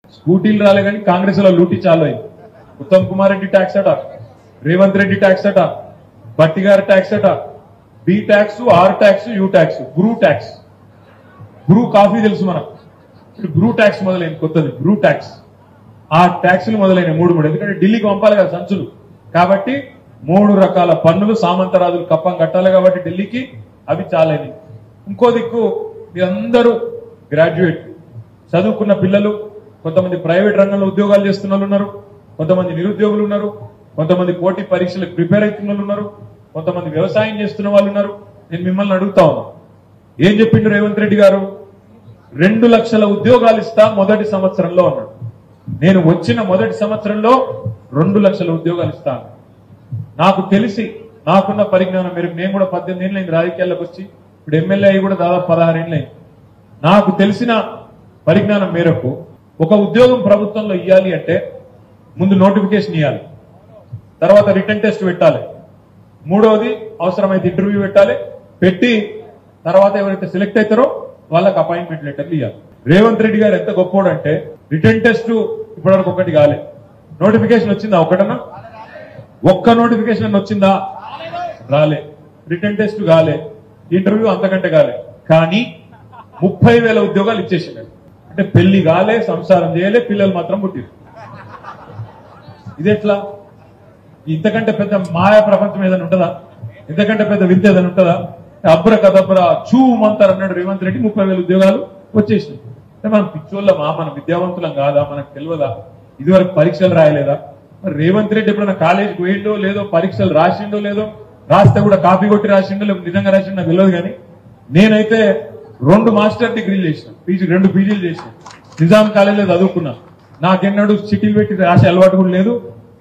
స్కూటీలు రాలే కానీ కాంగ్రెస్ లో లూటీ చాలు అయింది. ఉత్తమ్ కుమార్ రెడ్డి ట్యాక్స్ అట, రేవంత్ రెడ్డి ట్యాక్స్ అట, భట్టి గారి ట్యాక్స్ అట, B tax, R tax, U tax, Bru tax. Bru coffee తెలుసు మనకు, బ్రూ ట్యాక్స్ మొదలైంది కొత్తది, బ్రూ ట్యాక్స్. ఆ ట్యాక్సులు మొదలైన మూడు ఎందుకంటే ఢిల్లీకి పంపాలి కదా సంచులు, కాబట్టి 3 రకాల పన్నులు సామంతరాజులు కప్పం కట్టాలి కాబట్టి ఢిల్లీకి, అవి చాలని. ఇంకో దిక్కు మీరందరూ గ్రాడ్యుయేట్ చదువుకున్న పిల్లలు, కొంతమంది ప్రైవేట్ రంగంలో ఉద్యోగాలు చేస్తున్న వాళ్ళు ఉన్నారు, కొంతమంది నిరుద్యోగులు ఉన్నారు, కొంతమంది పోటీ పరీక్షలకు ప్రిపేర్ అవుతున్న వాళ్ళు ఉన్నారు, కొంతమంది వ్యవసాయం చేస్తున్న వాళ్ళు ఉన్నారు. నేను మిమ్మల్ని అడుగుతా ఉన్నా, ఏం చెప్పిండు రేవంత్ రెడ్డి గారు? 2 లక్షల ఉద్యోగాలు ఇస్తా మొదటి సంవత్సరంలో అన్నాడు. నేను వచ్చిన మొదటి సంవత్సరంలో 2 లక్షల ఉద్యోగాలు ఇస్తాను. నాకు తెలిసి, నాకున్న పరిజ్ఞానం మేరకు, నేను కూడా 18 ఏళ్ళైంది రాజకీయాల్లోకి వచ్చి, ఇప్పుడు ఎమ్మెల్యే అయ్యి కూడా దాదాపు 16 ఏళ్ళైంది. నాకు తెలిసిన పరిజ్ఞానం మేరకు ఒక ఉద్యోగం ప్రభుత్వంలో ఇవ్వాలి అంటే ముందు నోటిఫికేషన్ ఇవ్వాలి, తర్వాత రిటర్న్ టెస్ట్ పెట్టాలి, మూడవది అవసరమైతే ఇంటర్వ్యూ పెట్టాలి, పెట్టి తర్వాత ఎవరైతే సెలెక్ట్ అవుతారో వాళ్ళకి అపాయింట్మెంట్ లెటర్లు ఇవ్వాలి. రేవంత్ రెడ్డి గారు ఎంత గొప్పోడు అంటే, రిటర్న్ టెస్ట్ ఇప్పటివరకు ఒకటి కాలే, నోటిఫికేషన్ వచ్చిందా ఒకటన్నా? ఒక్క నోటిఫికేషన్ అన్న వచ్చిందా? రాలే. రిటర్న్ టెస్ట్ కాలే, ఇంటర్వ్యూ అంతకంటే కాలే. కానీ 30,000 ఉద్యోగాలు ఇచ్చేసినారు. అంటే పెళ్లి కాలే, సంసారం చేయలే, పిల్లలు మాత్రం పుట్టిరు. ఇదెట్లా? ఇంతకంటే పెద్ద మాయా ప్రపంచం ఏదైనా ఉంటుందా? ఇంతకంటే పెద్ద విద్య ఏదైనా ఉంటుందా? అబ్ర కదబ్ర చూమంటారు అన్నాడు రేవంత్ రెడ్డి, 30,000 ఉద్యోగాలు వచ్చేసినాయి. అంటే మనం పిచ్చోళ్ళమా? మనం విద్యావంతులం కాదా? మనకు తెలియదా? ఇదివరకు పరీక్షలు రాయలేదా? మరి రేవంత్ రెడ్డి ఎప్పుడైనా కాలేజీకి పోయిండో లేదో, పరీక్షలు రాసిండో లేదో, రాస్తే కూడా కాపీ కొట్టి రాసిండో లేదో, నిజంగా రాసిండో నాకు తెలియదు. కానీ నేనైతే 2 మాస్టర్ డిగ్రీలు చేసిన, 2 పీజీలు చేసిన, నిజాం కాలేజీలో చదువుకున్నా. నాకెన్నడూ చిటీలు పెట్టి రాసే అలవాటు కూడా లేదు,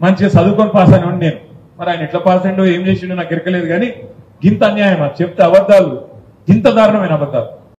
మంచిగా చదువుకొని పాస్ అయిన నేను. మరి ఆయన ఎట్లా పాస్ అయిండో, ఏం చేసిండో నాకు ఎరకలేదు. కానీ గింత అన్యాయం, చెప్తే అబద్ధాలు, గింత దారుణమైన అబద్ధాలు.